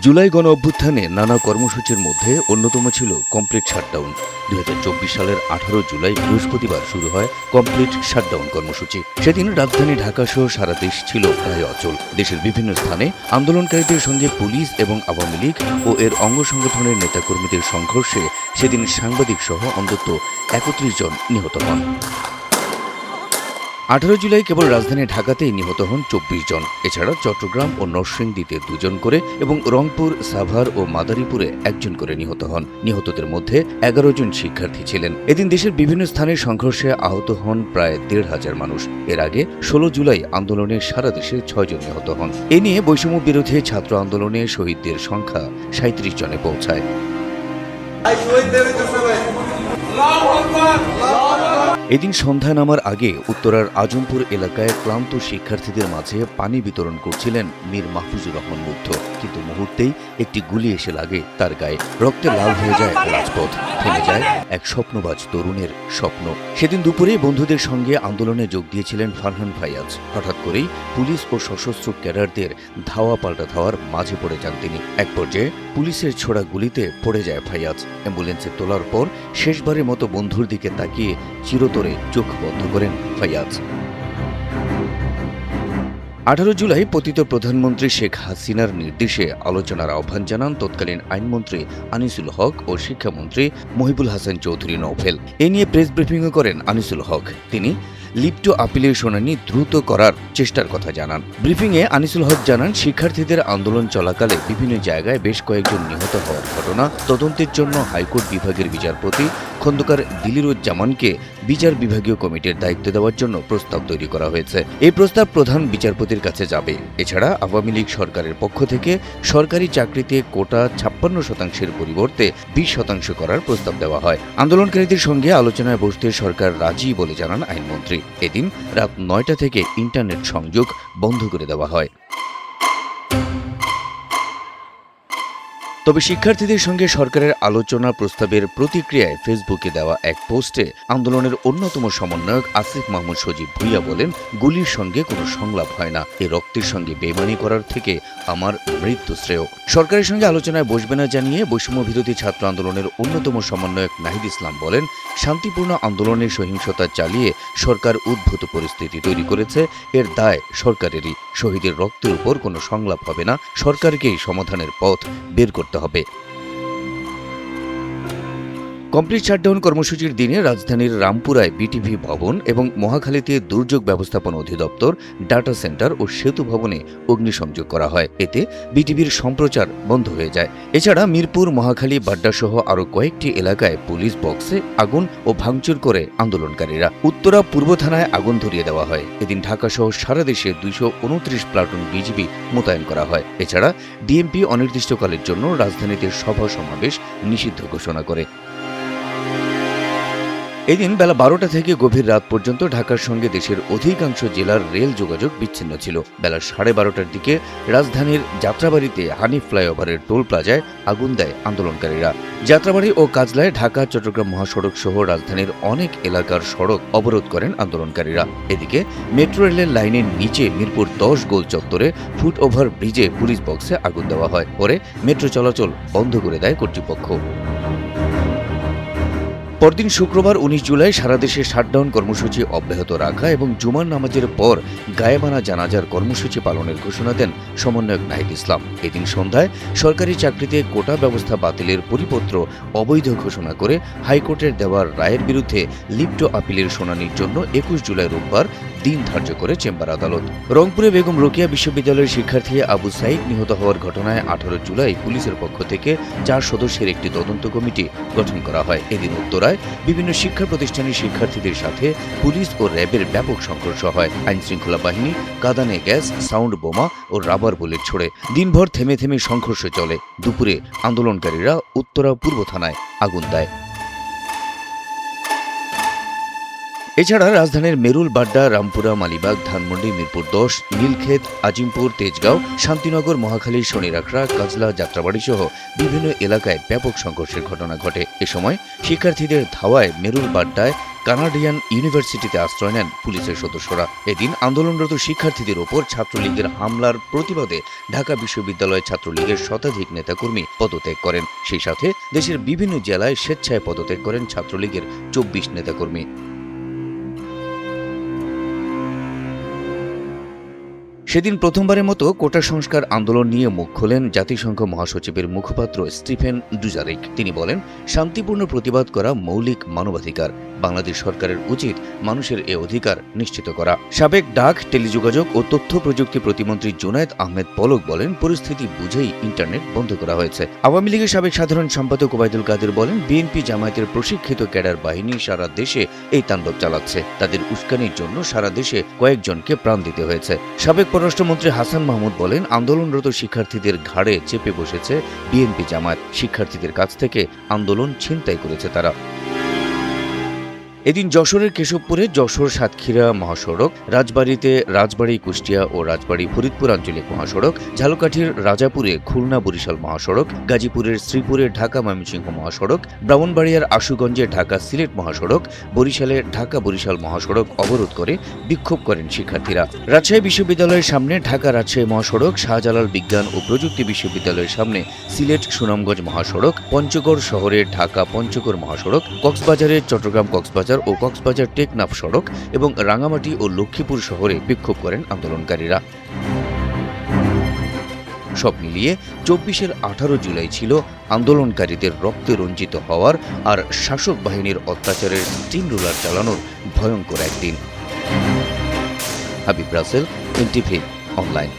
জুলাই গণ অভ্যুত্থানে নানা কর্মসূচির মধ্যে অন্যতম ছিল কমপ্লিট শাটডাউন। 2024 সালের 18 জুলাই বৃহস্পতিবার শুরু হয় কমপ্লিট শাটডাউন কর্মসূচি। সেদিন রাজধানী ঢাকা সহ সারা দেশ ছিল প্রায় অচল। দেশের বিভিন্ন স্থানে আন্দোলনকারীদের সঙ্গে পুলিশ এবং আওয়ামী লীগ ও এর অঙ্গ সংগঠনের নেতাকর্মীদের সংঘর্ষে সেদিন সাংবাদিক সহ অন্তত 31 জন নিহত হন। 18 জুলাই কেবল রাজধানী ঢাকাতেই নিহত হন 24 জন। এছাড়া চট্টগ্রাম ও নরসিংদীতে 2 জন করে এবং রংপুর, সাভার ও মাদারীপুরে 1 জন করে নিহত হন। নিহতদের মধ্যে 11 জন শিক্ষার্থী ছিলেন। এদিন দেশের বিভিন্ন স্থানে সংঘর্ষে আহত হন প্রায় 1,500 মানুষ। এর আগে 16 জুলাই আন্দোলনে সারা দেশে 6 জন নিহত হন। এ নিয়ে বৈষম্য বিরোধী ছাত্র আন্দোলনে শহীদদের সংখ্যা 37 জনে পৌঁছায়। এদিন সন্ধ্যা নামার আগে উত্তরার আজমপুর এলাকায় ক্লান্ত শিক্ষার্থীদের মাঝে পানি বিতরণ করছিলেন মীর মাহফুজুর রহমান মুগ্ধ। কিন্তু মুহূর্তেই একটি গুলি এসে লাগে তার গায়ে। রক্তে লাল হয়ে যায় রাজপথ, থেমে যায় এক স্বপ্নবাজ তরুণের স্বপ্ন। সেদিন দুপুরে বন্ধুদের সঙ্গে আন্দোলনে যোগ দিয়েছিলেন ফারহান ফায়াজ। হঠাৎ করেই পুলিশ ও সশস্ত্র ক্যাডারদের ধাওয়া পাল্টা ধাওয়ার মাঝে পড়ে যান তিনি। এক পর্যায়ে পুলিশের ছোড়া গুলিতে পড়ে যায় ফায়াজ। অ্যাম্বুলেন্সে তোলার পর শেষবারের মতো বন্ধুর দিকে তাকিয়ে চিরতরে চোখ বন্ধ করেন ফায়াজ। 18 জুলাই পতিত প্রধানমন্ত্রী শেখ হাসিনার নির্দেশে আলোচনার আহ্বান জানান তৎকালীন আইনমন্ত্রী আনিসুল হক ও শিক্ষামন্ত্রী মহিবুল হাসান চৌধুরী নওফেল। এ নিয়ে প্রেস ব্রিফিংও করেন আনিসুল হক। তিনি লিপ্ট আপিলের শুনানি দ্রুত করার চেষ্টার কথা জানান। ব্রিফিংয়ে আনিসুল হক জানান, শিক্ষার্থীদের আন্দোলন চলাকালে বিভিন্ন জায়গায় বেশ কয়েকজন নিহত হওয়ার ঘটনা তদন্তের জন্য হাইকোর্ট বিভাগের বিচারপতি খন্দকার দিলিরুজ্জামানকে বিচার বিভাগীয় কমিটির দায়িত্ব দেওয়ার জন্য প্রস্তাব তৈরি করা হয়েছে। এই প্রস্তাব প্রধান বিচারপতির কাছে যাবে। এছাড়া আওয়ামী লীগ সরকারের পক্ষ থেকে সরকারি চাকরিতে কোটা 56% পরিবর্তে 20% করার প্রস্তাব দেওয়া হয়। আন্দোলনকারীদের সঙ্গে আলোচনায় বসতে সরকার রাজি বলে জানান আইনমন্ত্রী। এদিন রাত 9টা থেকে ইন্টারনেট সংযোগ বন্ধ করে দেওয়া হয়। তবে শিক্ষার্থীদের সঙ্গে সরকারের আলোচনা প্রস্তাবের প্রতিক্রিয়ায় ফেসবুকে দেওয়া এক পোস্টে আন্দোলনের অন্যতম সমন্বয়ক আসিফ মাহমুদ সজীব ভুইয়া বলেন, গুলির সঙ্গে কোনো সংলাপ হয় না। এ রক্তের সঙ্গে বেইমানি করার থেকে আমার মৃত্যু শ্রেয়। সরকারের সঙ্গে আলোচনায় বসবে না জানিয়ে বৈষম্য বিরোধী ছাত্র আন্দোলনের অন্যতম সমন্বয়ক নাহিদ ইসলাম বলেন, শান্তিপূর্ণ আন্দোলনের সহিংসতা চালিয়ে সরকার উদ্ভূত পরিস্থিতি তৈরি করেছে। এর দায় সরকারেরই। শহীদের রক্তের উপর কোনো সংলাপ হবে না। সরকারকেই সমাধানের পথ বের করতে হবে। কমপ্লিট শাটডাউন কর্মসূচির দিনে রাজধানীর রামপুরায় বিটিভি ভবন এবং মহাখালীতে দুর্যোগ ব্যবস্থাপনা অধিদপ্তর ডাটা সেন্টার ও সেতু ভবনে অগ্নিসংযোগ করা হয়। এতে বিটিভির সম্প্রচার বন্ধ হয়ে যায়। এছাড়া মিরপুর, মহাখালী, বাড্ডা সহ আরও কয়েকটি এলাকায় পুলিশ বক্সে আগুন ও ভাঙচুর করে আন্দোলনকারীরা। উত্তরা পূর্ব থানায় আগুন ধরিয়ে দেওয়া হয়। এদিন ঢাকা সহ সারা দেশে 229 প্লাটুন বিজিবি মোতায়েন করা হয়। এছাড়া ডিএমপি অনির্দিষ্টকালের জন্য রাজধানীতে সভা সমাবেশ নিষিদ্ধ ঘোষণা করে। এদিন বেলা 12টা থেকে গভীর রাত পর্যন্ত ঢাকার সঙ্গে দেশের অধিকাংশ জেলার রেল যোগাযোগ বিচ্ছিন্ন ছিল। বেলা 12:30টার দিকে রাজধানীর যাত্রাবাড়িতে হানিফ ফ্লাইওভারের টোল প্লাজায় আগুন দেয় আন্দোলনকারীরা। যাত্রাবাড়ি ও কাজলায় ঢাকা চট্টগ্রাম মহাসড়ক সহ রাজধানীর অনেক এলাকার সড়ক অবরোধ করেন আন্দোলনকারীরা। এদিকে মেট্রো রেলের লাইনের নিচে মিরপুর 10 গোল চত্বরে ফুটওভার ব্রিজে পুলিশ বক্সে আগুন দেওয়া হয়। পরে মেট্রো চলাচল বন্ধ করে দেয় কর্তৃপক্ষ। পরদিন শুক্রবার 19 জুলাই সারা দেশে শাটডাউন কর্মসূচি অব্যাহত রাখা এবং জুমার নামাজের পর গায়েবানা জানাজার কর্মসূচি পালনের ঘোষণা দেন সমন্বয়ক নাহিদ ইসলাম। এদিন সন্ধ্যায় সরকারি চাকরিতে কোটা ব্যবস্থা বাতিলের পরিপত্র অবৈধ ঘোষণা করে হাইকোর্টের দেওয়ার রায়ের বিরুদ্ধে লিপ্ট আপিলের শুনানির জন্য 21 জুলাই রোববার দিন ধার্য করে চেম্বার আদালত। রংপুরে বেগম রোকেয়া বিশ্ববিদ্যালয়ের শিক্ষার্থী আবু সাইদ নিহত হওয়ার ঘটনায় 18 জুলাই পুলিশের পক্ষ থেকে 4 সদস্যের একটি তদন্ত কমিটি গঠন করা হয়। এদিন উত্তরায় বিভিন্ন শিক্ষা প্রতিষ্ঠানের শিক্ষার্থীদের সাথে পুলিশ ও র্যাবের ব্যাপক সংঘর্ষ হয়। আইনশৃঙ্খলা বাহিনী কাঁদানে গ্যাস, সাউন্ড বোমা ও রাবার বুলেট ছোড়ে। দিনভর থেমে থেমে সংঘর্ষ চলে। দুপুরে আন্দোলনকারীরা উত্তরা পূর্ব থানায় আগুন দেয়। এছাড়া রাজধানীর মেরুল, বাড্ডা, রামপুরা, মালিবাগ, ধানমন্ডি, মিরপুর 10, নীলক্ষেত, আজিমপুর, তেজগাঁও, শান্তিনগর, মহাখালী, শনিরাখড়া, কাজলা, যাত্রাবাড়ি সহ বিভিন্ন এলাকায় ব্যাপক সংঘর্ষের ঘটনা ঘটে। এ সময় শিক্ষার্থীদের ধাওয়ায় মেরুল, বাড্ডায় কানাডিয়ান ইউনিভার্সিটিতে আশ্রয় নেন পুলিশের সদস্যরা। এদিন আন্দোলনরত শিক্ষার্থীদের ওপর ছাত্রলীগের হামলার প্রতিবাদে ঢাকা বিশ্ববিদ্যালয় ছাত্রলীগের শতাধিক নেতাকর্মী পদত্যাগ করেন। সেই সাথে দেশের বিভিন্ন জেলায় স্বেচ্ছায় পদত্যাগ করেন ছাত্রলীগের 24 নেতাকর্মী। সেদিন প্রথমবারের মতো কোটা সংস্কার আন্দোলন নিয়ে মুখ খোলেন জাতিসংঘ মহাসচিবের মুখপাত্র স্টিফেন ডুজারিক। তিনি বলেন, শান্তিপূর্ণ প্রতিবাদ করা মৌলিক মানবাধিকার। বাংলাদেশ সরকারের উচিত মানুষের এ অধিকার নিশ্চিত করা। সাবেক ডাক, টেলিযোগাযোগ ও তথ্য প্রযুক্তি প্রতিমন্ত্রী জুনায়েদ আহমেদ পলক বলেন, পরিস্থিতি বুঝেই ইন্টারনেট বন্ধ করা হয়েছে। আওয়ামী লীগের সাবেক সাধারণ সম্পাদক ওবায়দুল কাদের বলেন, বিএনপি জামায়াতের প্রশিক্ষিত ক্যাডার বাহিনী সারা দেশে এই তাণ্ডব চালাচ্ছে। তাদের উস্কানির জন্য সারা দেশে কয়েকজনকে প্রাণ দিতে হয়েছে। সাবেক পররাষ্ট্রমন্ত্রী হাসান মাহমুদ বলেন, আন্দোলনরত শিক্ষার্থীদের ঘাড়ে চেপে বসেছে বিএনপি জামায়াত। শিক্ষার্থীদের কাছ থেকে আন্দোলন ছিনতাই করেছে তারা। এদিন যশোরের কেশবপুরে যশোর সাতক্ষীরা মহাসড়ক, রাজবাড়ী কুষ্টিয়া ও রাজবাড়ী ফরিদপুর আঞ্চলিক মহাসড়ক, ঝালকাঠির রাজাপুরে খুলনা বরিশাল মহাসড়ক, গাজীপুরের শ্রীপুরে ঢাকা ময়মনসিংহ মহাসড়ক, ব্রাহ্মণবাড়িয়ার আশুগঞ্জে ঢাকা সিলেট মহাসড়ক, বরিশালে ঢাকা বরিশাল মহাসড়ক অবরোধ করে বিক্ষোভ করেন শিক্ষার্থীরা। রাজশাহী বিশ্ববিদ্যালয়ের সামনে ঢাকা রাজশাহী মহাসড়ক, শাহজালাল বিজ্ঞান ও প্রযুক্তি বিশ্ববিদ্যালয়ের সামনে সিলেট সুনামগঞ্জ মহাসড়ক, পঞ্চগড় শহরে ঢাকা পঞ্চগড় মহাসড়ক, কক্সবাজারে চট্টগ্রাম কক্সবাজার ও কক্সবাজার টেকনাফ সড়ক এবং রাঙামাটি ও লক্ষ্মীপুর শহরে বিক্ষোভ করেন আন্দোলনকারীরা। সব মিলিয়ে 24-এর 18 জুলাই ছিল আন্দোলনকারীদের রক্তে রঞ্জিত হওয়ার আর শাসক বাহিনীর অত্যাচারের স্টিম রোলার চালানোর ভয়ঙ্কর একদিন। Habib Rasel, NTV online.